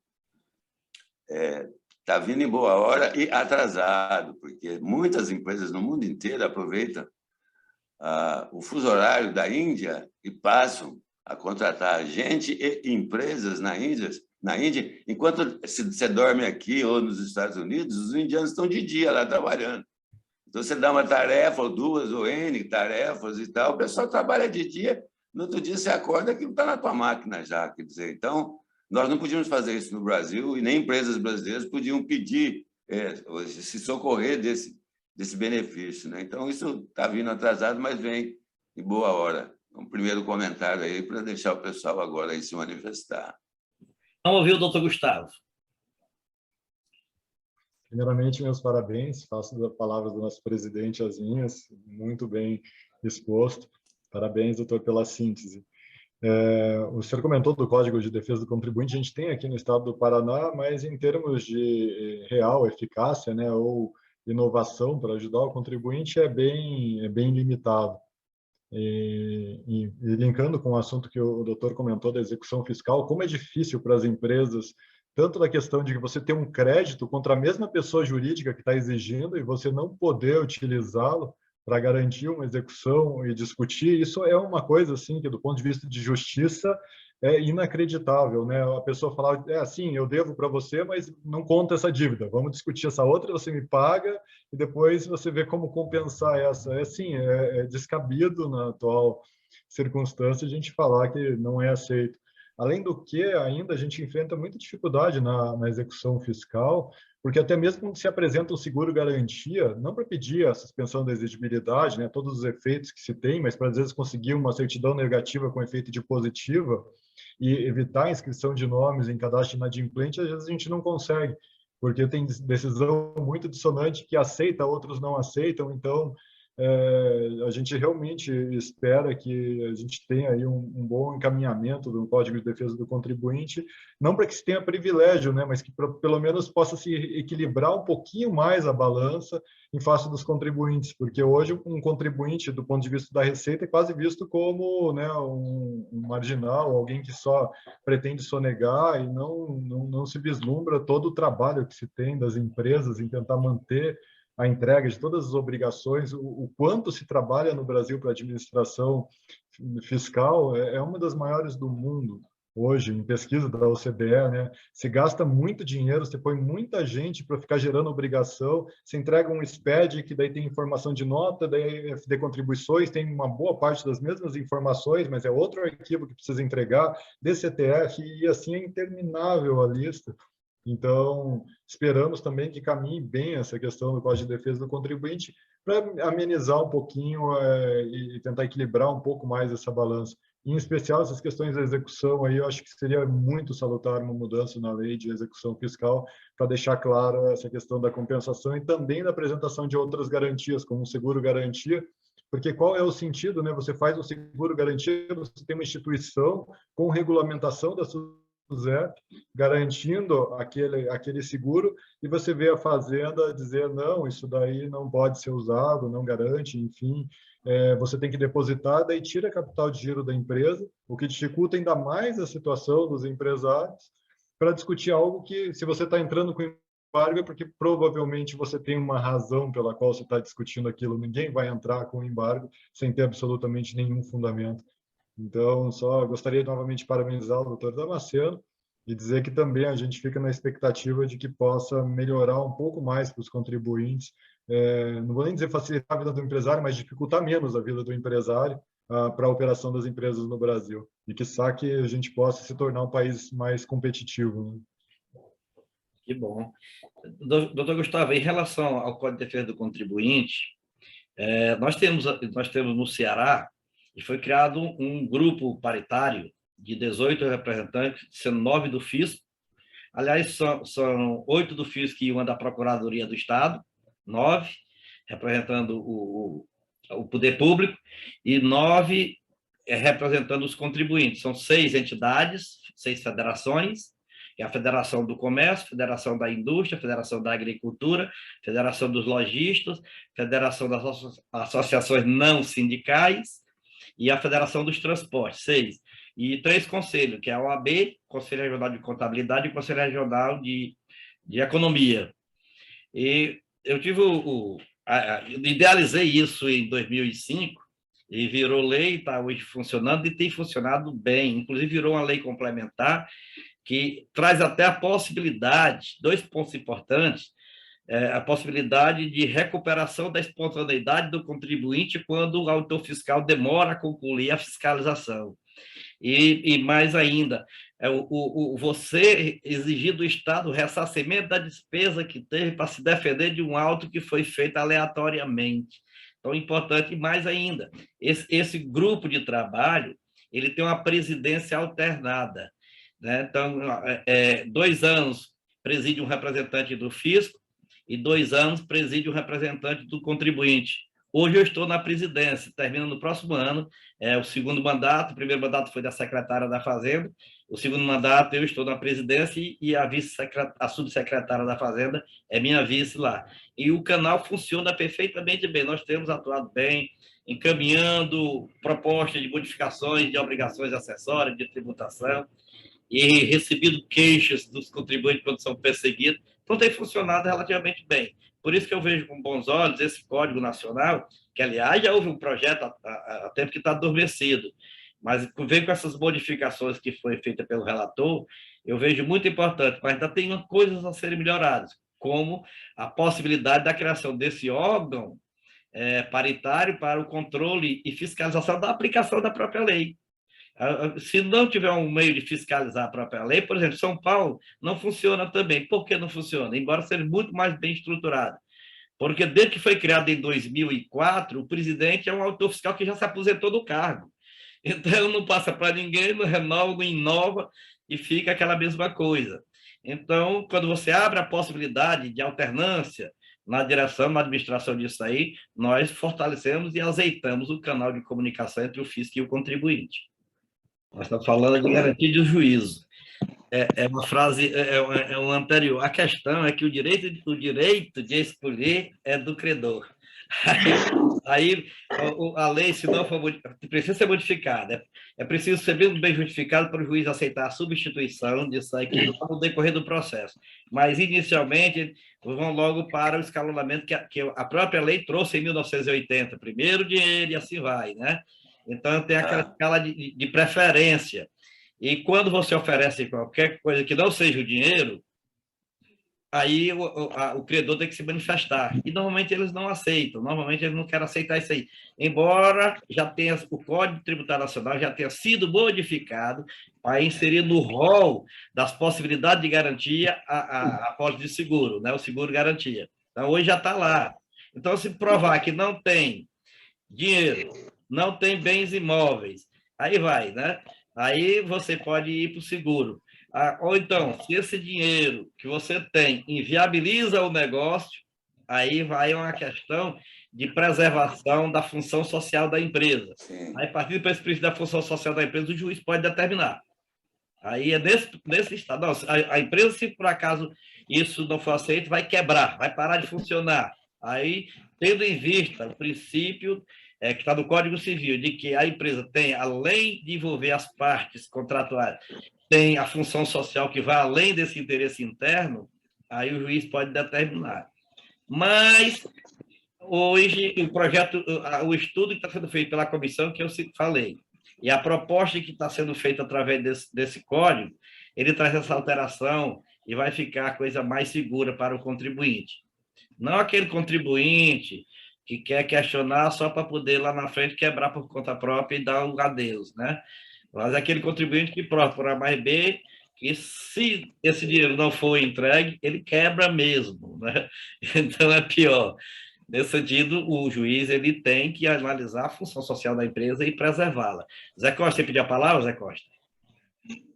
Está vindo em boa hora e atrasado, porque muitas empresas no mundo inteiro aproveitam o fuso horário da Índia e passam a contratar gente e empresas na Índia, enquanto você dorme aqui ou nos Estados Unidos, os indianos estão de dia lá trabalhando. Então, você dá uma tarefa, ou duas, ou N tarefas e tal, o pessoal trabalha de dia, no outro dia você acorda, aquilo está na tua máquina já. Quer dizer, então, nós não podíamos fazer isso no Brasil e nem empresas brasileiras podiam pedir, se socorrer desse benefício, né? Então, isso está vindo atrasado, mas vem em boa hora. Um primeiro comentário aí para deixar o pessoal agora aí se manifestar. Vamos ouvir o doutor Gustavo. Primeiramente, meus parabéns. Faço das palavras do nosso presidente as minhas, muito bem exposto. Parabéns, doutor, pela síntese. O senhor comentou do Código de Defesa do Contribuinte, a gente tem aqui no estado do Paraná, mas em termos de real eficácia, né, ou inovação para ajudar o contribuinte, é bem limitado. E linkando com o assunto que o doutor comentou da execução fiscal, como é difícil para as empresas, tanto da questão de que você ter um crédito contra a mesma pessoa jurídica que está exigindo e você não poder utilizá-lo para garantir uma execução e discutir, isso é uma coisa assim que, do ponto de vista de justiça, é inacreditável, né? A pessoa falar, assim, eu devo para você, mas não conta essa dívida, vamos discutir essa outra, você me paga e depois você vê como compensar essa. É descabido na atual circunstância a gente falar que não é aceito. Além do que, ainda a gente enfrenta muita dificuldade na execução fiscal, porque até mesmo quando se apresenta um seguro-garantia, não para pedir a suspensão da exigibilidade, né, todos os efeitos que se tem, mas para, às vezes, conseguir uma certidão negativa com efeito de positiva, e evitar a inscrição de nomes em cadastro inadimplente, às vezes a gente não consegue, porque tem decisão muito dissonante que aceita, outros não aceitam, então a gente realmente espera que a gente tenha aí um bom encaminhamento do Código de Defesa do Contribuinte, não para que se tenha privilégio, né, mas que pelo menos possa se equilibrar um pouquinho mais a balança em face dos contribuintes, porque hoje um contribuinte, do ponto de vista da Receita, é quase visto como, né, um marginal, alguém que só pretende sonegar e não se vislumbra todo o trabalho que se tem das empresas em tentar manter a entrega de todas as obrigações, o quanto se trabalha no Brasil para a administração fiscal é uma das maiores do mundo hoje, em pesquisa da OCDE, né? Se gasta muito dinheiro, você põe muita gente para ficar gerando obrigação, você entrega um SPED que daí tem informação de nota, daí FD contribuições, tem uma boa parte das mesmas informações, mas é outro arquivo que precisa entregar, DCTF, e assim é interminável a lista. Então, esperamos também que caminhe bem essa questão do Código de Defesa do Contribuinte para amenizar um pouquinho e tentar equilibrar um pouco mais essa balança. Em especial, essas questões da execução, aí eu acho que seria muito salutar uma mudança na lei de execução fiscal para deixar claro essa questão da compensação e também da apresentação de outras garantias, como o seguro-garantia, porque qual é o sentido, né? Você faz um seguro-garantia, você tem uma instituição com regulamentação da SUSEP, garantindo aquele seguro, e você vê a Fazenda dizer, não, isso daí não pode ser usado, não garante, enfim, você tem que depositar, daí tira capital de giro da empresa, o que dificulta ainda mais a situação dos empresários, para discutir algo que, se você está entrando com embargo, é porque provavelmente você tem uma razão pela qual você está discutindo aquilo, ninguém vai entrar com embargo sem ter absolutamente nenhum fundamento. Então, só gostaria novamente de parabenizar o doutor Damasceno e dizer que também a gente fica na expectativa de que possa melhorar um pouco mais para os contribuintes. Não vou nem dizer facilitar a vida do empresário, mas dificultar menos a vida do empresário para a operação das empresas no Brasil. E que a gente possa se tornar um país mais competitivo, né? Que bom. Doutor Gustavo, em relação ao Código de Defesa do Contribuinte, nós temos no Ceará, e foi criado um grupo paritário de 18 representantes, sendo 9 do fisco. Aliás, são 8 do fisco e uma da Procuradoria do Estado, 9, representando o poder público, e 9 representando os contribuintes. São 6 entidades, 6 federações, que é a Federação do Comércio, Federação da Indústria, Federação da Agricultura, Federação dos Lojistas, Federação das Associações Não Sindicais, e a Federação dos Transportes, 6. E 3 conselhos, que é a OAB, Conselho Regional de Contabilidade e Conselho Regional de Economia. E eu idealizei isso em 2005, e virou lei, está hoje funcionando, e tem funcionado bem. Inclusive, virou uma lei complementar que traz até a possibilidade, 2 pontos importantes, a possibilidade de recuperação da espontaneidade do contribuinte quando o auditor fiscal demora a concluir a fiscalização. E mais ainda, você exigir do Estado o ressarcimento da despesa que teve para se defender de um auto que foi feito aleatoriamente. Então, importante, mais ainda, esse grupo de trabalho, ele tem uma presidência alternada, né? Então, 2 anos preside um representante do fisco, e 2 anos preside o representante do contribuinte. Hoje eu estou na presidência, termina no próximo ano, o segundo mandato, o primeiro mandato foi da secretária da Fazenda, o segundo mandato eu estou na presidência e a subsecretária da Fazenda é minha vice lá. E o canal funciona perfeitamente bem, nós temos atuado bem, encaminhando propostas de modificações de obrigações acessórias, de tributação, e recebido queixas dos contribuintes quando são perseguidos. Então, tem funcionado relativamente bem. Por isso que eu vejo com bons olhos esse Código Nacional, que, aliás, já houve um projeto há tempo que está adormecido, mas vem com essas modificações que foi feita pelo relator, eu vejo muito importante, mas ainda tem coisas a serem melhoradas, como a possibilidade da criação desse órgão paritário para o controle e fiscalização da aplicação da própria lei. Se não tiver um meio de fiscalizar a própria lei, por exemplo, São Paulo não funciona também. Por que não funciona? Embora seja muito mais bem estruturado. Porque desde que foi criado em 2004, o presidente é um auditor fiscal que já se aposentou do cargo. Então, não passa para ninguém, não renova, não inova, e fica aquela mesma coisa. Então, quando você abre a possibilidade de alternância na direção, na administração disso aí, nós fortalecemos e azeitamos o canal de comunicação entre o fisco e o contribuinte. Nós estamos falando de garantia de juízo. É uma frase, é um anterior. A questão é que o direito de escolher é do credor. Aí a lei, se não for precisa ser modificada. É preciso ser bem justificado para o juiz aceitar a substituição disso aqui no decorrer do processo. Mas, inicialmente, vão logo para o escalonamento que a própria lei trouxe em 1980. Primeiro dinheiro e assim vai, né? Então, tem aquela escala de preferência. E quando você oferece qualquer coisa que não seja o dinheiro, aí o credor tem que se manifestar. E, normalmente, eles não aceitam. Normalmente, eles não querem aceitar isso aí. Embora já tenha o Código Tributário Nacional já tenha sido modificado para inserir no rol das possibilidades de garantia a pólice de seguro, né? O seguro-garantia. Então, hoje já está lá. Então, se provar que não tem dinheiro, não tem bens imóveis, aí vai, né? Aí você pode ir para o seguro. Ou então, se esse dinheiro que você tem inviabiliza o negócio, aí vai uma questão de preservação da função social da empresa. Sim. Aí, a partir do princípio da função social da empresa, o juiz pode determinar. Aí é nesse estado. Não, a empresa, se por acaso isso não for aceito, vai quebrar, vai parar de funcionar. Aí, tendo em vista o princípio que está no Código Civil, de que a empresa tem, além de envolver as partes contratuais, tem a função social que vai além desse interesse interno, aí o juiz pode determinar. Mas, hoje, o estudo que está sendo feito pela comissão, que eu falei, e a proposta que está sendo feita através desse código, ele traz essa alteração e vai ficar a coisa mais segura para o contribuinte. Não aquele contribuinte que quer questionar só para poder, lá na frente, quebrar por conta própria e dar um adeus, né? Mas aquele contribuinte que prova por A mais B, que se esse dinheiro não for entregue, ele quebra mesmo, né? Então, é pior. Nesse sentido, o juiz ele tem que analisar a função social da empresa e preservá-la. Zé Costa, você pediu a palavra, Zé Costa?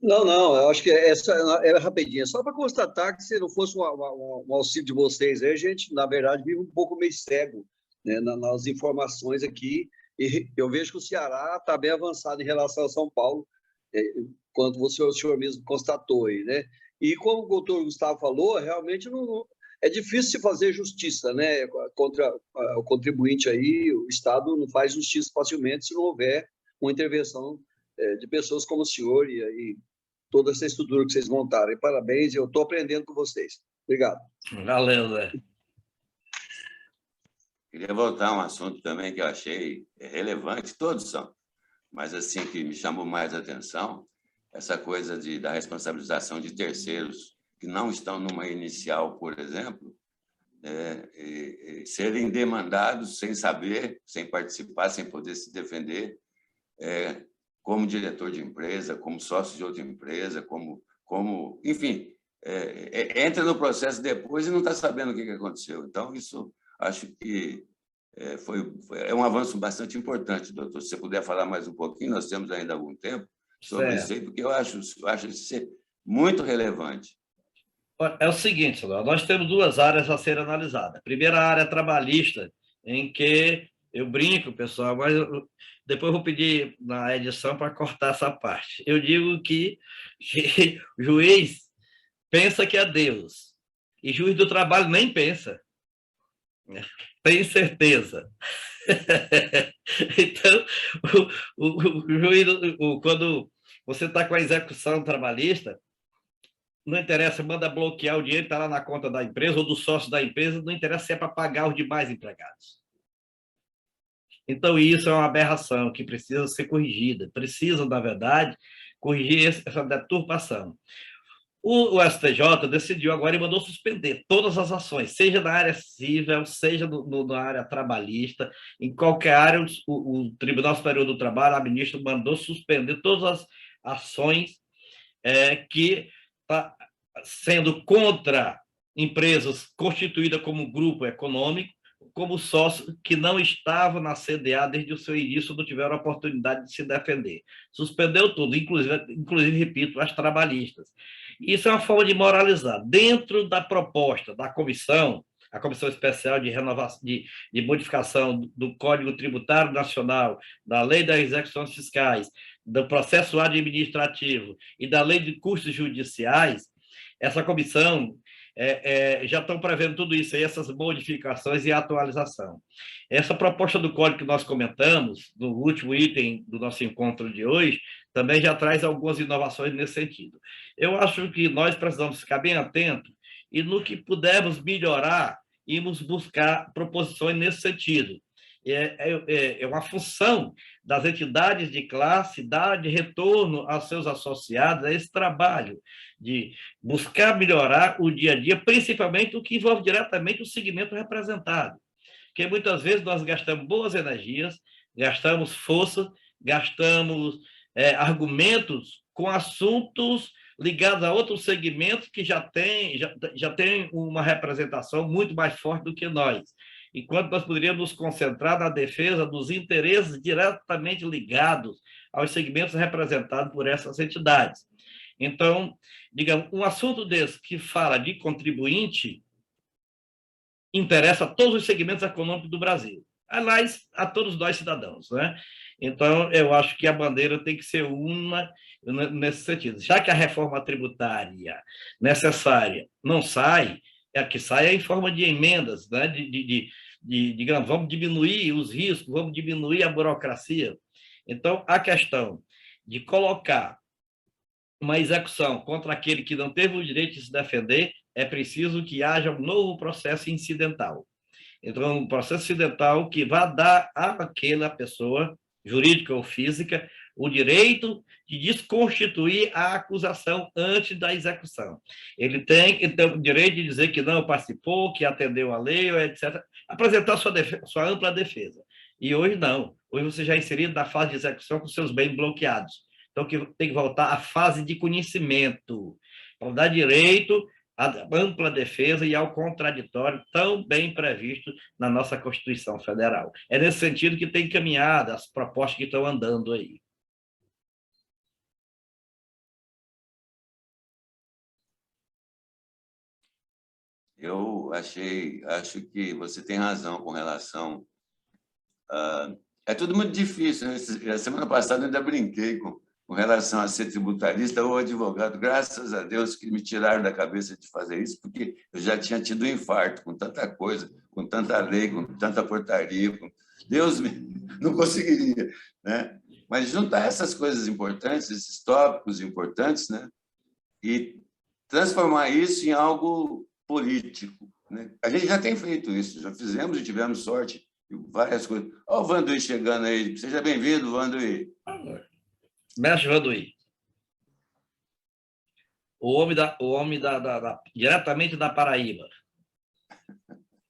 Não, eu acho que essa era rapidinha. Só para constatar que se não fosse um auxílio de vocês, aí a gente, na verdade, vive um pouco meio cego, né, nas informações aqui. E eu vejo que o Ceará está bem avançado em relação a São Paulo, quanto o senhor mesmo constatou aí, né? E como o doutor Gustavo falou, realmente não é difícil se fazer justiça, né, contra o contribuinte aí. O Estado não faz justiça facilmente se não houver uma intervenção de pessoas como o senhor e aí toda essa estrutura que vocês montaram. E parabéns, eu estou aprendendo com vocês. Obrigado. Valeu, Zé. Queria voltar a um assunto também que eu achei relevante, todos são, mas assim que me chamou mais a atenção, essa coisa da responsabilização de terceiros que não estão numa inicial, por exemplo, serem demandados sem saber, sem participar, sem poder se defender, como diretor de empresa, como sócio de outra empresa, enfim, entra no processo depois e não está sabendo o que aconteceu. Então, isso acho que é um avanço bastante importante, doutor. Se você puder falar mais um pouquinho, nós temos ainda algum tempo sobre isso aí, porque eu acho isso ser muito relevante. É o seguinte, senhor, nós temos duas áreas a ser analisadas. A primeira área trabalhista, em que eu brinco, pessoal, mas depois eu vou pedir na edição para cortar essa parte. Eu digo que o juiz pensa que é Deus, e juiz do trabalho nem pensa. Tem certeza. Então, o juiz, quando você está com a execução trabalhista, não interessa, manda bloquear o dinheiro, está lá na conta da empresa ou do sócio da empresa, não interessa se é para pagar os demais empregados. Então, isso é uma aberração que precisa ser corrigida. Precisam, na verdade, corrigir essa deturpação. O STJ decidiu agora e mandou suspender todas as ações, seja na área civil, seja na área trabalhista, em qualquer área, o Tribunal Superior do Trabalho, a ministra, mandou suspender todas as ações que está sendo contra empresas constituídas como grupo econômico, como sócio que não estava na CDA desde o seu início, não tiveram a oportunidade de se defender. Suspendeu tudo, inclusive, repito, as trabalhistas. Isso é uma forma de moralizar. Dentro da proposta da comissão, a Comissão Especial de Renovação, de Modificação do Código Tributário Nacional, da Lei das Execuções Fiscais, do Processo Administrativo e da Lei de Custos Judiciais, essa comissão já estão prevendo tudo isso aí, essas modificações e atualização. Essa proposta do código que nós comentamos, no último item do nosso encontro de hoje, também já traz algumas inovações nesse sentido. Eu acho que nós precisamos ficar bem atentos e, no que pudermos melhorar, irmos buscar proposições nesse sentido. É uma função das entidades de classe dar de retorno aos seus associados a esse trabalho de buscar melhorar o dia a dia, principalmente o que envolve diretamente o segmento representado. Porque muitas vezes nós gastamos boas energias, gastamos força, gastamos argumentos com assuntos ligados a outros segmentos que já tem uma representação muito mais forte do que nós. Enquanto nós poderíamos nos concentrar na defesa dos interesses diretamente ligados aos segmentos representados por essas entidades. Então, digamos, um assunto desse que fala de contribuinte interessa a todos os segmentos econômicos do Brasil, aliás, a todos nós cidadãos, né? Então, eu acho que a bandeira tem que ser uma nesse sentido. Já que a reforma tributária necessária não sai, que saia em forma de emendas, né? Digamos, vamos diminuir os riscos, vamos diminuir a burocracia. Então, a questão de colocar uma execução contra aquele que não teve o direito de se defender, é preciso que haja um novo processo incidental. Então, um processo incidental que vá dar àquela pessoa, jurídica ou física, o direito de desconstituir a acusação antes da execução. Ele tem então, o direito de dizer que não participou, que atendeu à lei, etc. Apresentar sua ampla defesa. E hoje não. Hoje você já é inserido na fase de execução com seus bens bloqueados. Então, tem que voltar à fase de conhecimento, para dar direito à ampla defesa e ao contraditório tão bem previsto na nossa Constituição Federal. É nesse sentido que tem caminhado as propostas que estão andando aí. Eu acho que você tem razão com relação é tudo muito difícil, né? A semana passada eu ainda brinquei com relação a ser tributarista ou advogado. Graças a Deus que me tiraram da cabeça de fazer isso, porque eu já tinha tido um infarto com tanta coisa, com tanta lei, com tanta portaria. Deus não conseguiria, né? Mas juntar essas coisas importantes, esses tópicos importantes, né? E transformar isso em algo político, né? A gente já tem feito isso, já fizemos e tivemos sorte em várias coisas. Olha o Vanduí chegando aí. Seja bem-vindo, Vanduí. Mestre Vanduí. O homem diretamente da Paraíba.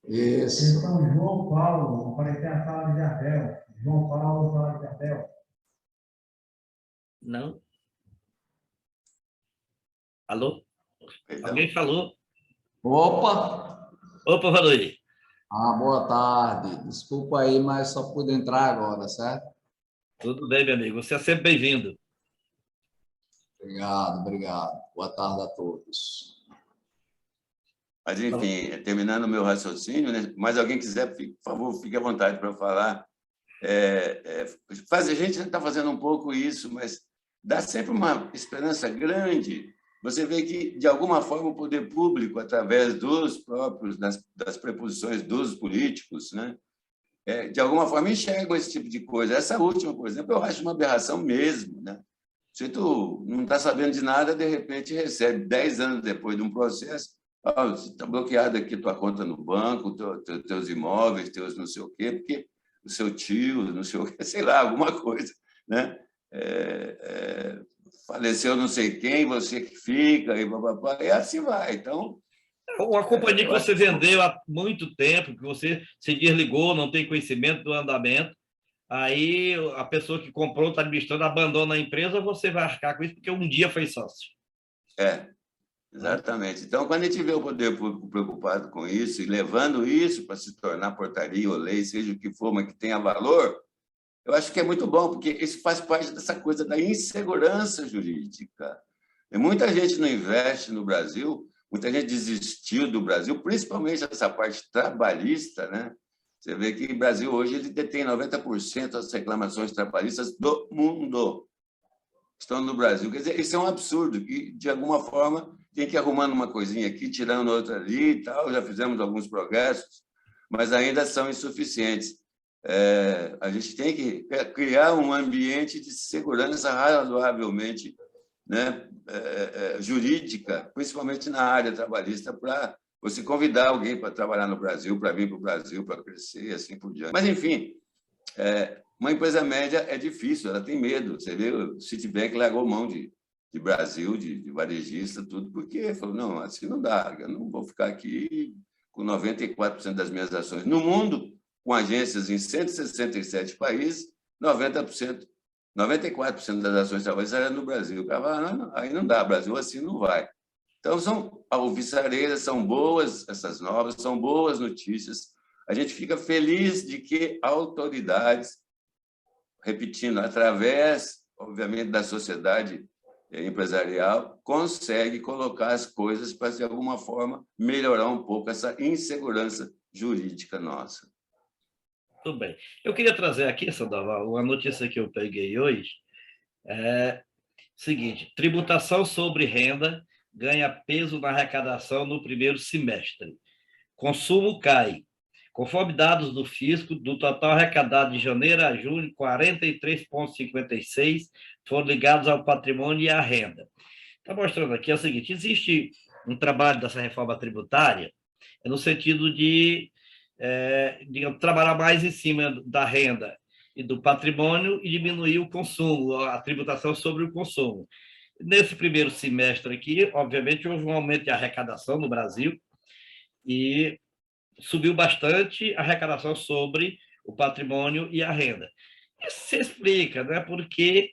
Isso. Então, João Paulo, apareceu a sala de Abel. João Paulo, sala de Abel. Não? Alô? Perdão. Alguém falou? Opa! Opa, Vanduí. Boa tarde. Desculpa aí, mas só pude entrar agora, certo? Tudo bem, meu amigo. Você é sempre bem-vindo. Obrigado. Boa tarde a todos. Mas, enfim, terminando o meu raciocínio, né? Mas alguém quiser, por favor, fique à vontade para falar. A gente está fazendo um pouco isso, mas dá sempre uma esperança grande. Você vê que, de alguma forma, o poder público, através dos próprios, das preposições dos políticos, né? De alguma forma, enxergam esse tipo de coisa. Essa última, por exemplo, eu acho uma aberração mesmo, né? Se tu não está sabendo de nada, de repente recebe 10 anos depois de um processo, está bloqueado aqui tua conta no banco, teus imóveis, teus não sei o quê, porque o seu tio, não sei o quê, sei lá, alguma coisa, né? Faleceu não sei quem, você que fica, e assim vai. Então, uma companhia que você vendeu há muito tempo, que você se desligou, não tem conhecimento do andamento, aí a pessoa que comprou, está administrando, abandona a empresa, você vai arcar com isso porque um dia foi sócio. Exatamente. Então, quando a gente vê o poder público preocupado com isso e levando isso para se tornar portaria ou lei, seja o que for, mas que tenha valor, eu acho que é muito bom, porque isso faz parte dessa coisa da insegurança jurídica. E muita gente não investe no Brasil, muita gente desistiu do Brasil, principalmente essa parte trabalhista, né? Você vê que o Brasil hoje ele detém 90% das reclamações trabalhistas do mundo. Estão no Brasil. Quer dizer, isso é um absurdo, que, de alguma forma, tem que ir arrumando uma coisinha aqui, tirando outra ali e tal. Já fizemos alguns progressos, mas ainda são insuficientes. A gente tem que criar um ambiente de segurança razoavelmente, né, jurídica, principalmente na área trabalhista, para você convidar alguém para trabalhar no Brasil, para vir para o Brasil, para crescer e assim por diante. Mas, enfim, uma empresa média é difícil, ela tem medo. Você vê, o Citibank largou mão de Brasil, de varejista, tudo, porque falou, não, assim não dá, eu não vou ficar aqui com 94% das minhas ações. No mundo, com agências em 167 países, 90%, 94% das ações trabalhistas eram no Brasil. Aí não dá, Brasil assim não vai. Então, são alvissareiras, são boas essas novas, são boas notícias. A gente fica feliz de que autoridades, repetindo, através, obviamente, da sociedade empresarial, consegue colocar as coisas para, de alguma forma, melhorar um pouco essa insegurança jurídica nossa. Tudo bem. Eu queria trazer aqui, Sandoval, uma notícia que eu peguei hoje. É o seguinte: tributação sobre renda ganha peso na arrecadação no primeiro semestre. Consumo cai. Conforme dados do Fisco, do total arrecadado de janeiro a junho, 43,56% foram ligados ao patrimônio e à renda. Está mostrando aqui o seguinte: existe um trabalho dessa reforma tributária no sentido de trabalhar mais em cima da renda e do patrimônio e diminuir o consumo, a tributação sobre o consumo. Nesse primeiro semestre aqui, obviamente, houve um aumento de arrecadação no Brasil e subiu bastante a arrecadação sobre o patrimônio e a renda. Isso se explica, né? Porque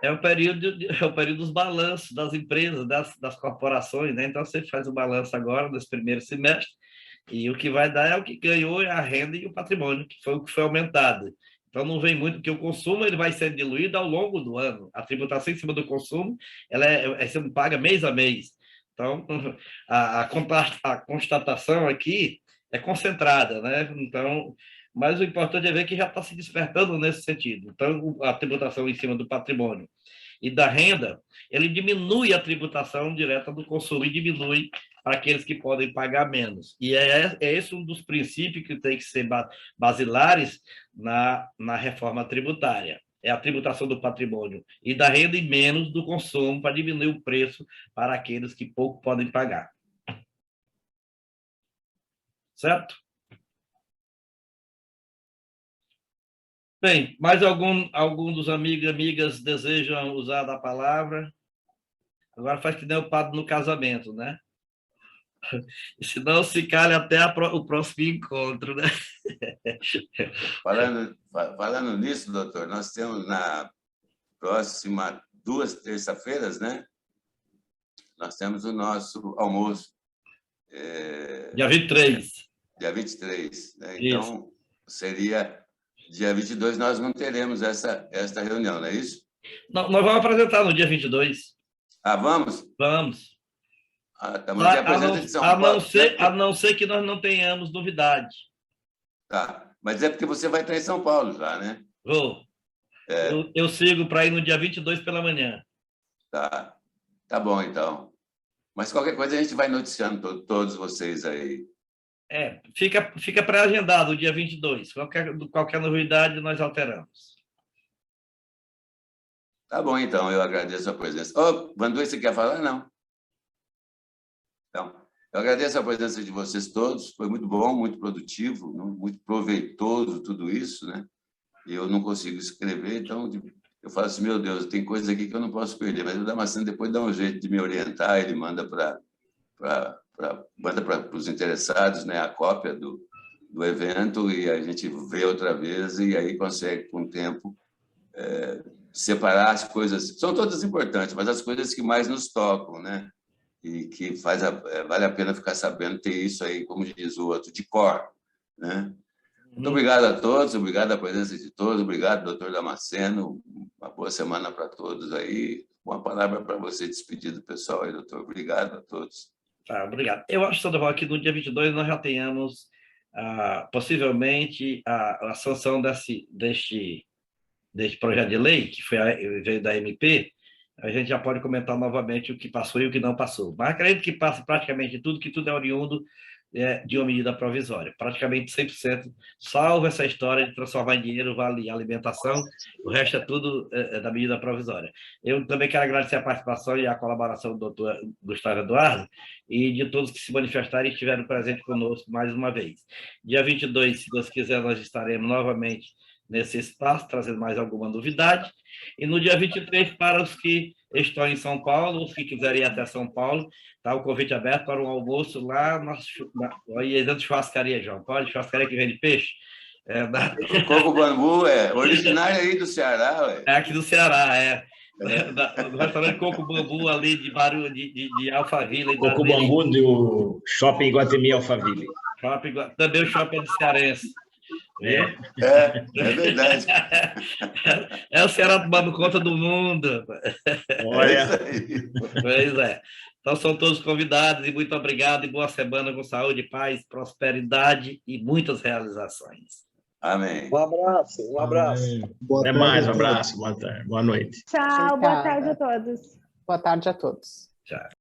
é o período dos balanços das empresas, das corporações, né? Então, você faz o balanço agora, nesse primeiro semestre, e o que vai dar é o que ganhou a renda e o patrimônio, que foi o que foi aumentado. Então, não vem muito, porque o consumo ele vai ser diluído ao longo do ano. A tributação em cima do consumo ela você não paga mês a mês. Então, a constatação aqui é concentrada, né? Então, mas o importante é ver que já está se despertando nesse sentido. Então, a tributação em cima do patrimônio e da renda, ele diminui a tributação direta do consumo e diminui para aqueles que podem pagar menos. E é esse um dos princípios que tem que ser basilares na reforma tributária. É a tributação do patrimônio e da renda e menos do consumo, para diminuir o preço para aqueles que pouco podem pagar. Certo? Bem, mais algum dos amigos e amigas desejam usar da palavra? Agora faz que nem o padre no casamento, né? Senão se calha até o próximo encontro, né? Falando nisso, doutor, nós temos na próxima 2 terça-feiras, né? Nós temos o nosso almoço. Dia 23. Dia 23, né? Então, seria dia 22, nós não teremos esta reunião, não é isso? Nós vamos apresentar no dia 22. Ah, vamos? Vamos. Tá, mas apresenta de São Paulo. A não ser que nós não tenhamos novidade. Tá, mas é porque você vai estar em São Paulo já, né? Vou. Eu sigo para ir no dia 22 pela manhã. Tá bom, então. Mas qualquer coisa a gente vai noticiando todos vocês aí. Fica pré-agendado o dia 22. Qualquer novidade nós alteramos. Tá bom, então. Eu agradeço a presença. Vandu, você quer falar? Não. Então, eu agradeço a presença de vocês todos. Foi muito bom, muito produtivo, muito proveitoso tudo isso, né? E eu não consigo escrever, então eu falo assim, meu Deus, tem coisa aqui que eu não posso perder. Mas o Damasceno depois dá um jeito de me orientar, ele manda para os interessados, né, a cópia do evento, e a gente vê outra vez e aí consegue, com o tempo, separar as coisas. São todas importantes, mas as coisas que mais nos tocam, né? e que vale a pena ficar sabendo ter isso aí, como diz o outro, de cor, né? Muito obrigado a todos, obrigado a presença de todos, obrigado, doutor Damasceno, uma boa semana para todos aí. Uma palavra para você despedir do pessoal aí, doutor. Obrigado a todos. Obrigado. Eu acho, Sandoval, que no dia 22 nós já tenhamos possivelmente a sanção deste projeto de lei, que veio da MP. A gente já pode comentar novamente o que passou e o que não passou. Mas acredito que passa praticamente tudo, que tudo é oriundo de uma medida provisória, praticamente 100%, salvo essa história de transformar em dinheiro vale alimentação, o resto é tudo da medida provisória. Eu também quero agradecer a participação e a colaboração do doutor Gustavo Eduardo e de todos que se manifestaram e estiveram presentes conosco mais uma vez. Dia 22, se Deus quiser, nós estaremos novamente nesse espaço, trazendo mais alguma novidade. E no dia 23, para os que estão em São Paulo, os que quiserem ir até São Paulo, está o convite aberto para um almoço lá na churrascaria, João. Pode? Churrascaria que vende peixe? Coco Bambu é originário aí do Ceará, ué. É aqui do Ceará, do restaurante Coco Bambu, ali de Alphaville. Coco Bambu do Shopping Iguatemi Alphaville. Também o shopping de cearense. É verdade. É o Ceará tomando conta do mundo. Olha. Pois é. Então, são todos convidados e muito obrigado e boa semana com saúde, paz, prosperidade e muitas realizações. Amém. Um abraço, um abraço. Até mais, um abraço, boa tarde, boa noite. Tchau, boa tarde a todos. Boa tarde a todos. Tchau.